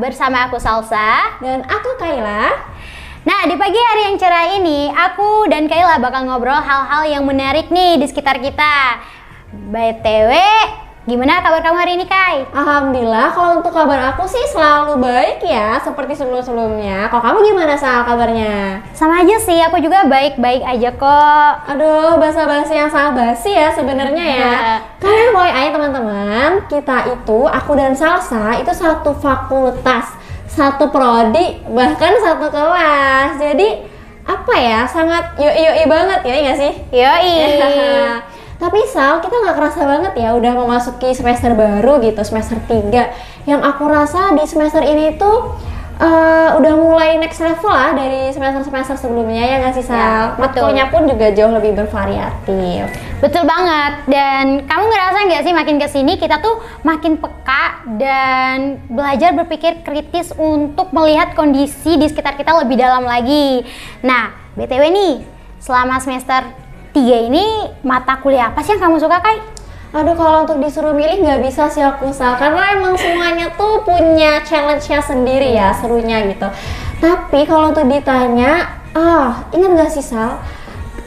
bersama aku Salsa. Dan aku Kayla. Nah, di pagi hari yang cerah ini, aku dan Kayla bakal ngobrol hal-hal yang menarik nih di sekitar kita. BTW, gimana kabar kamu hari ini, Kay? Alhamdulillah, kalau untuk kabar aku sih selalu baik ya, seperti sebelum-sebelumnya. Kalau kamu gimana Sal kabarnya? Sama aja sih, aku juga baik-baik aja kok. Aduh, basa-basi yang sangat basi ya sebenarnya ya. Kalian mulai aja teman-teman, kita itu, aku dan Salsa itu satu fakultas, satu prodi, bahkan satu kelas. Jadi apa ya, sangat yoi banget ya, nggak sih? Yoi. Tapi Sal, kita nggak kerasa banget ya udah memasuki semester baru gitu, semester 3. Yang aku rasa di semester ini tuh udah mulai next level lah dari semester-semester sebelumnya, ya nggak sih Sal? Ya, betul. Matkulnya pun juga jauh lebih bervariatif. Betul banget. Dan kamu ngerasa nggak sih makin kesini kita tuh makin peka dan belajar berpikir kritis untuk melihat kondisi di sekitar kita lebih dalam lagi. Nah, BTW nih, selama semester 3 ini mata kuliah apa sih yang kamu suka, Kay? Aduh, kalau untuk disuruh milih nggak bisa sih aku Sal, karena emang semuanya tuh punya challenge-nya sendiri ya, serunya gitu. Tapi kalau untuk ditanya, ingat nggak sih Sal,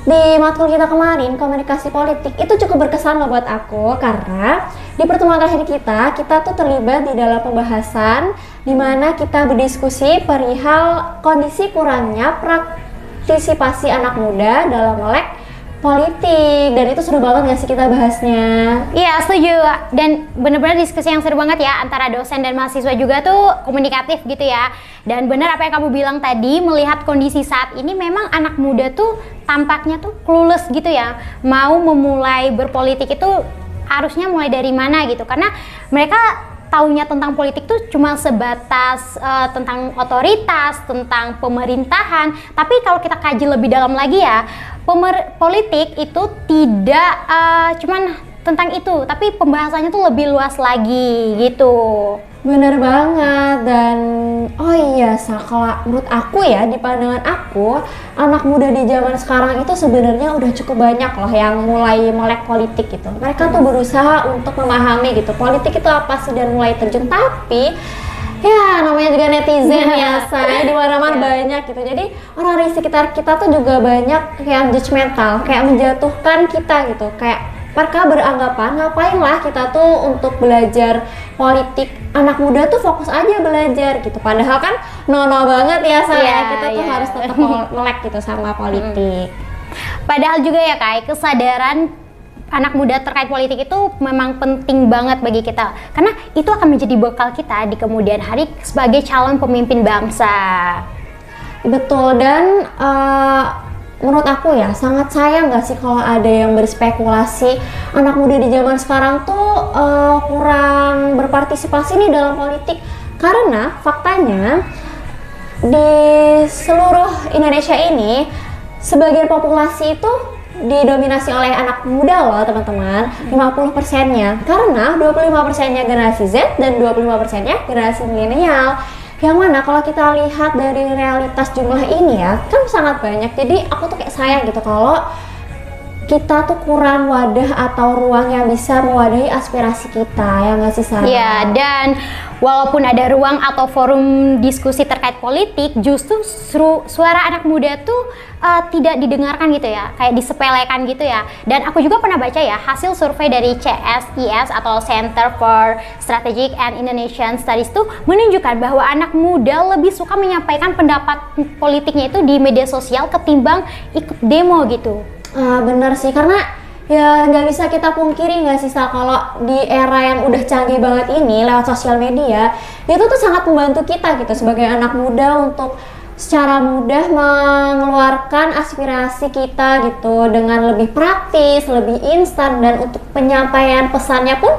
di matkul kita kemarin, komunikasi politik, itu cukup berkesan loh buat aku, karena di pertemuan terakhir kita tuh terlibat di dalam pembahasan di mana kita berdiskusi perihal kondisi kurangnya partisipasi anak muda dalam melek politik, dan itu seru banget gak sih kita bahasnya? Iya, setuju. Dan bener-bener diskusi yang seru banget ya antara dosen dan mahasiswa juga tuh komunikatif gitu ya. Dan bener apa yang kamu bilang tadi, melihat kondisi saat ini memang anak muda tuh tampaknya tuh clueless gitu ya. Mau memulai berpolitik itu harusnya mulai dari mana gitu, karena mereka taunya tentang politik tuh cuma sebatas tentang otoritas, tentang pemerintahan. Tapi kalau kita kaji lebih dalam lagi ya, politik itu tidak cuman tentang itu, tapi pembahasannya tuh lebih luas lagi gitu. Bener banget. Dan oh iya Sa, kalau menurut aku ya, di pandangan aku, anak muda di zaman sekarang itu sebenarnya udah cukup banyak loh yang mulai melek politik gitu. Mereka tuh berusaha untuk memahami gitu, politik itu apa sih, dan mulai terjun. Tapi ya namanya juga netizen ya Say, di mana-mana banyak gitu. Jadi orang di sekitar kita tuh juga banyak yang judgmental, kayak menjatuhkan kita gitu. Kayak mereka beranggapan ngapain lah kita tuh untuk belajar politik, anak muda tuh fokus aja belajar gitu. Padahal kan no banget ya Say, kita tuh harus tetap melek gitu sama politik. Padahal juga ya Kay, kesadaran anak muda terkait politik itu memang penting banget bagi kita, karena itu akan menjadi bekal kita di kemudian hari sebagai calon pemimpin bangsa. Betul. Dan menurut aku ya, sangat sayang gak sih kalau ada yang berspekulasi anak muda di zaman sekarang tuh kurang berpartisipasi nih dalam politik. Karena faktanya di seluruh Indonesia ini sebagian populasi itu didominasi oleh anak muda loh teman-teman, 50%-nya. Karena 25%-nya generasi Z dan 25%-nya generasi milenial. Yang mana kalau kita lihat dari realitas jumlah ini ya, kan sangat banyak. Jadi aku tuh kayak sayang gitu kalau kita tuh kurang wadah atau ruang yang bisa mewadahi aspirasi kita, ya nggak sih Sarah? Iya, dan walaupun ada ruang atau forum diskusi terkait politik, justru suara anak muda tuh tidak didengarkan gitu ya, kayak disepelekan gitu ya. Dan aku juga pernah baca ya, hasil survei dari CSIS atau Center for Strategic and Indonesian Studies tuh menunjukkan bahwa anak muda lebih suka menyampaikan pendapat politiknya itu di media sosial ketimbang ikut demo gitu. Bener sih, karena ya nggak bisa kita pungkiri nggak sih Sal, kalau di era yang udah canggih banget ini lewat sosial media, itu tuh sangat membantu kita gitu sebagai anak muda untuk secara mudah mengeluarkan aspirasi kita gitu dengan lebih praktis, lebih instan, dan untuk penyampaian pesannya pun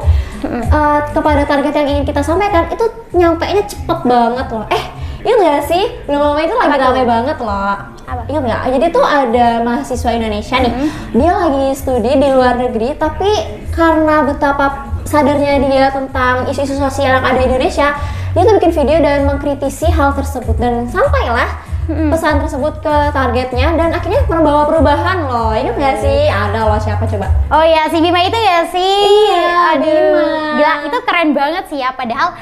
kepada target yang ingin kita sampaikan itu nyampainya cepet banget loh. Iya nggak sih? Belum lama itu lagi rame banget loh. Iya nggak? Jadi tuh ada mahasiswa Indonesia nih, dia lagi studi di luar negeri, tapi karena betapa sadarnya dia tentang isu-isu sosial yang ada di Indonesia, dia tuh bikin video dan mengkritisi hal tersebut, dan sampailah pesan tersebut ke targetnya, dan akhirnya membawa perubahan loh. Ini nggak sih? Ada loh, siapa coba? Oh ya, si Bima itu ya sih? Iya, Aduh, Bima. Gila, itu keren banget sih ya. Padahal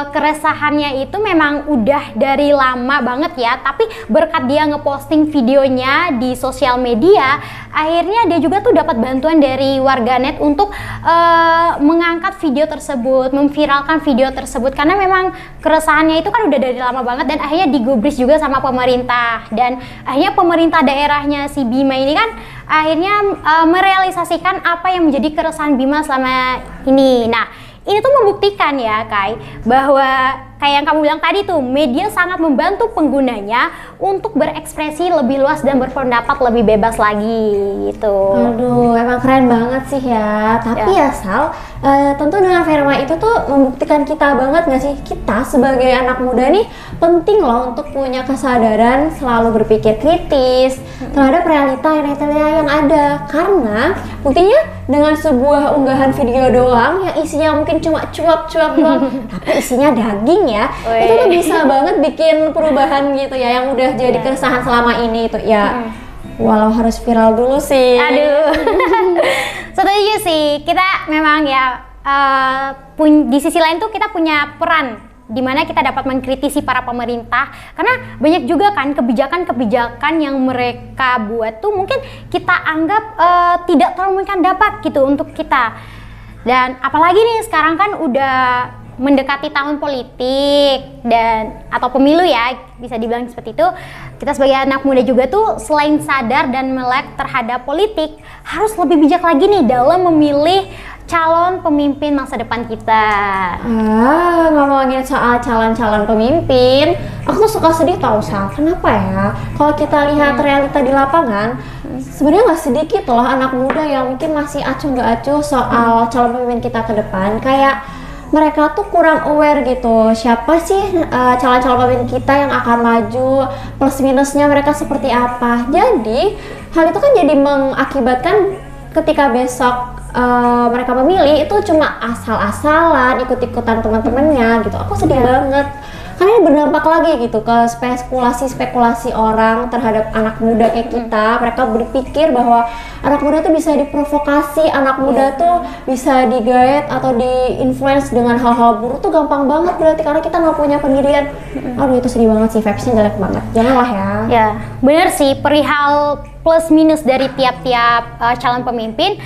keresahannya itu memang udah dari lama banget ya. Tapi berkat dia ngeposting videonya di sosial media, akhirnya dia juga tuh dapat bantuan dari warganet untuk mengangkat video tersebut, memviralkan video tersebut. Karena memang keresahannya itu kan udah dari lama banget dan akhirnya digubris juga sama pemerintah. Dan akhirnya pemerintah daerahnya si Bima ini kan akhirnya merealisasikan apa yang menjadi keresahan Bima selama ini. Nah, ini tuh membuktikan ya Kai, bahwa kayak yang kamu bilang tadi tuh, media sangat membantu penggunanya untuk berekspresi lebih luas dan berpendapat lebih bebas lagi gitu. Aduh, emang keren banget sih ya. Tapi ya Sal, tentu dengan fenomena itu tuh membuktikan kita banget gak sih, kita sebagai anak muda nih penting loh untuk punya kesadaran selalu berpikir kritis terhadap realita yang ada. Karena buktinya dengan sebuah unggahan video doang yang isinya mungkin cuma cuap-cuap doang, tapi isinya daging ya, itu tuh bisa banget bikin perubahan gitu ya, yang udah jadi keresahan selama ini itu ya. Walau harus viral dulu sih. Aduh. Setuju sih, kita memang ya di sisi lain tuh kita punya peran di mana kita dapat mengkritisi para pemerintah, karena banyak juga kan kebijakan-kebijakan yang mereka buat tuh mungkin kita anggap tidak terlalu memberikan dampak gitu untuk kita. Dan apalagi nih sekarang kan udah mendekati tahun politik dan atau pemilu ya, bisa dibilang seperti itu. Kita sebagai anak muda juga tuh selain sadar dan melek terhadap politik, harus lebih bijak lagi nih dalam memilih calon pemimpin masa depan kita. Ngomongin soal calon-calon pemimpin, aku tuh suka sedih tau Sal. Kenapa ya? Kalau kita lihat realita di lapangan, sebenarnya nggak sedikit loh anak muda yang mungkin masih acuh nggak acuh soal calon pemimpin kita ke depan. Kayak mereka tuh kurang aware gitu, siapa sih calon-calon pemimpin kita yang akan maju, plus minusnya mereka seperti apa. Jadi hal itu kan jadi mengakibatkan ketika besok mereka memilih itu cuma asal-asalan, ikut-ikutan teman-temannya gitu. Aku sedih banget. Karena ini berdampak lagi gitu ke spekulasi-spekulasi orang terhadap anak muda kayak kita. Mereka berpikir bahwa anak muda tuh bisa diprovokasi, anak muda tuh bisa digait atau diinfluence dengan hal-hal buruk tuh gampang banget berarti karena kita nggak punya pendirian. Aduh itu sedih banget sih, vibes-nya jelek banget. Janganlah ya. Ya, bener sih, perihal plus minus dari tiap-tiap calon pemimpin,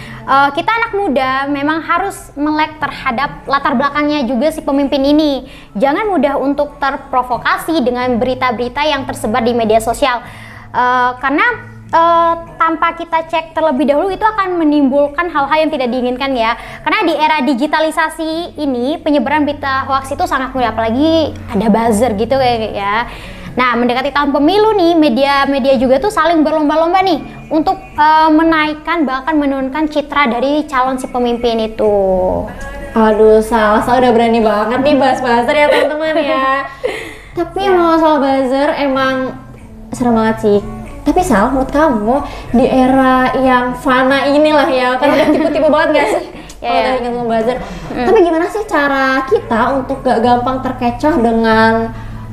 kita anak muda memang harus melek terhadap latar belakangnya juga si pemimpin ini. Jangan mudah untuk terprovokasi dengan berita-berita yang tersebar di media sosial, karena tanpa kita cek terlebih dahulu itu akan menimbulkan hal-hal yang tidak diinginkan ya. Karena di era digitalisasi ini penyebaran berita hoax itu sangat mudah, apalagi ada buzzer gitu kayak ya. Nah, mendekati tahun pemilu nih, media-media juga tuh saling berlomba-lomba nih untuk menaikkan bahkan menurunkan citra dari calon si pemimpin itu. Aduh, Sal udah berani banget nih bahas buzzer ya teman-teman ya. Tapi mau soal buzzer emang serem banget sih. Tapi Sal, menurut kamu di era yang fana inilah ya, kan udah tipe-tipe banget gak sih? Kalau udah ingat ngomong buzzer. Tapi gimana sih cara kita untuk gak gampang terkecoh dengan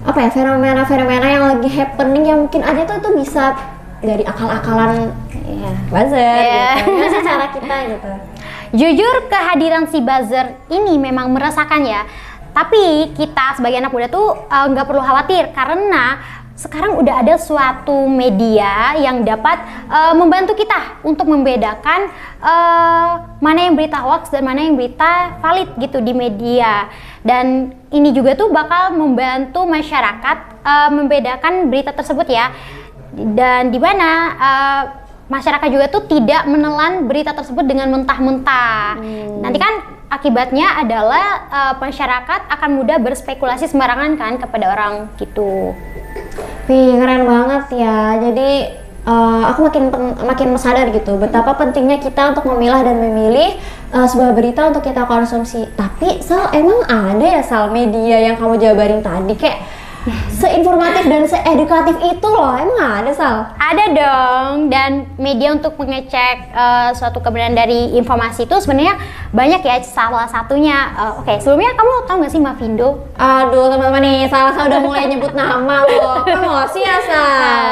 apa ya, fenomena-fenomena yang lagi happening yang mungkin aja tuh itu bisa dari akal-akalan buzzer gitu. Gimana sih cara kita gitu? Jujur kehadiran si buzzer ini memang meresahkan ya. Tapi kita sebagai anak muda tuh nggak perlu khawatir karena sekarang udah ada suatu media yang dapat membantu kita untuk membedakan mana yang berita hoax dan mana yang berita valid gitu di media. Dan ini juga tuh bakal membantu masyarakat membedakan berita tersebut ya. Dan di mana masyarakat juga tuh tidak menelan berita tersebut dengan mentah-mentah. Nanti kan akibatnya adalah masyarakat akan mudah berspekulasi sembarangan kan kepada orang gitu. Wih, keren banget ya. Jadi aku makin sadar gitu betapa pentingnya kita untuk memilah dan memilih sebuah berita untuk kita konsumsi. Tapi Sal, emang ada ya Sal media yang kamu jabarin tadi kayak seinformatif dan seedukatif itu loh, emang ada Sal? Ada dong, dan media untuk mengecek suatu kebenaran dari informasi itu sebenarnya banyak ya. Salah satunya, oke, sebelumnya kamu tahu nggak sih Mavindo? Aduh teman-teman nih, Sal udah mulai nyebut nama loh, emosi ya Sal?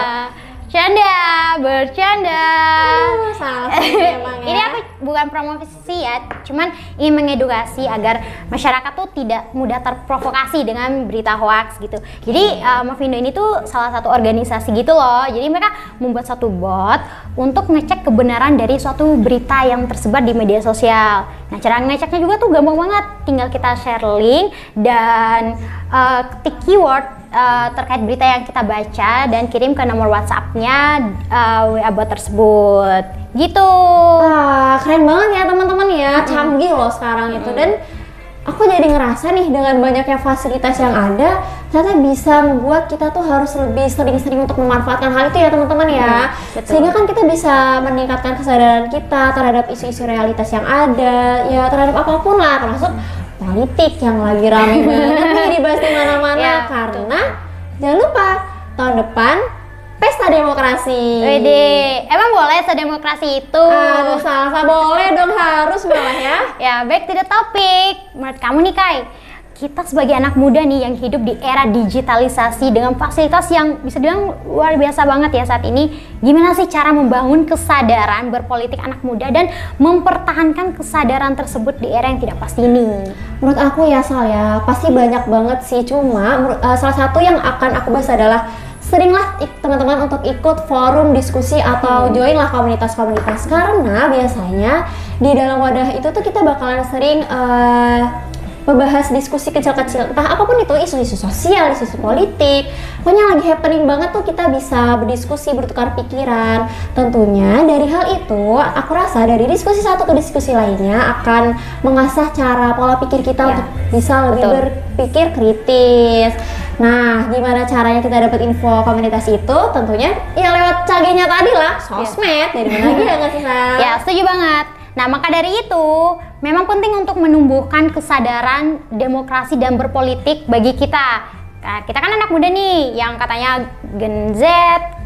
Bercanda. Salah sih emang ya. Ini aku bukan promosi ya, cuman ingin mengedukasi agar masyarakat tuh tidak mudah terprovokasi dengan berita hoax gitu. Jadi Movindo ini tuh salah satu organisasi gitu loh. Jadi mereka membuat satu bot untuk ngecek kebenaran dari suatu berita yang tersebar di media sosial. Nah, cara ngeceknya juga tuh gampang banget. Tinggal kita share link dan ketik keyword terkait berita yang kita baca dan kirim ke nomor WhatsApp-nya WA bot tersebut. Gitu. Wah, keren banget ya teman-teman ya. Canggih loh sekarang itu. Dan aku jadi ngerasa nih dengan banyaknya fasilitas yang ada, ternyata bisa membuat kita tuh harus lebih sering-sering untuk memanfaatkan hal itu ya teman-teman ya. Betul. Sehingga kan kita bisa meningkatkan kesadaran kita terhadap isu-isu realitas yang ada, ya terhadap apapun lah, termasuk politik yang lagi rame banget nih dibahas di mana-mana. Ya, karena jangan lupa tahun depan pesta demokrasi. Wede, emang boleh sedemokrasi itu? Aduh, salah boleh dong, harus malah ya. Ya, back to the topic. Menurut kamu nih Kai, kita sebagai anak muda nih yang hidup di era digitalisasi dengan fasilitas yang bisa dibilang luar biasa banget ya saat ini, gimana sih cara membangun kesadaran berpolitik anak muda dan mempertahankan kesadaran tersebut di era yang tidak pasti ini? Menurut aku ya Sal ya, pasti banyak banget sih. Cuma salah satu yang akan aku bahas adalah seringlah teman-teman untuk ikut forum diskusi atau join lah komunitas-komunitas. Karena biasanya di dalam wadah itu tuh kita bakalan sering membahas diskusi kecil-kecil, entah apapun itu, isu-isu sosial, isu-isu politik, pokoknya lagi happening banget tuh kita bisa berdiskusi, bertukar pikiran. Tentunya dari hal itu, aku rasa dari diskusi satu ke diskusi lainnya akan mengasah cara pola pikir kita untuk bisa lebih berpikir kritis. Nah, gimana caranya kita dapat info komunitas itu? Tentunya ya lewat canggihnya tadi lah, sosmed. Dari mana lagi ya nggak sih, Sal? Ya, setuju banget. Nah, maka dari itu, memang penting untuk menumbuhkan kesadaran demokrasi dan berpolitik bagi kita. Nah, kita kan anak muda nih, yang katanya Gen Z,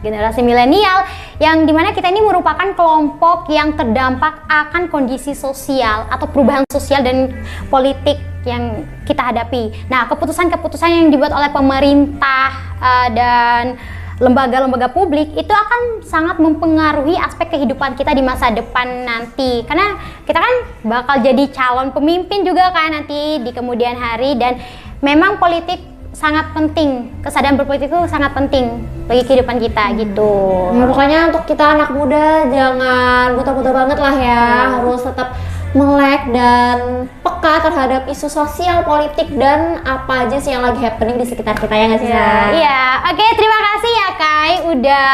generasi milenial, yang dimana kita ini merupakan kelompok yang terdampak akan kondisi sosial atau perubahan sosial dan politik yang kita hadapi. Nah, keputusan-keputusan yang dibuat oleh pemerintah dan lembaga-lembaga publik itu akan sangat mempengaruhi aspek kehidupan kita di masa depan nanti, karena kita kan bakal jadi calon pemimpin juga kan nanti di kemudian hari, dan memang politik sangat penting, kesadaran berpolitik itu sangat penting bagi kehidupan kita gitu. Ya, pokoknya untuk kita anak muda jangan buta-buta banget lah ya, harus tetap melek dan peka terhadap isu sosial, politik, dan apa aja sih yang lagi happening di sekitar kita, ya nggak sih? Iya, oke, terima kasih ya Kai udah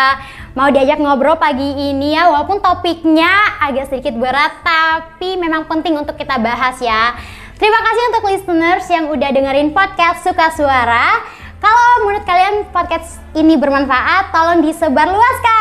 mau diajak ngobrol pagi ini ya, walaupun topiknya agak sedikit berat tapi memang penting untuk kita bahas ya. Terima kasih untuk listeners yang udah dengerin podcast Suka Suara. Kalau menurut kalian podcast ini bermanfaat, tolong disebarluaskan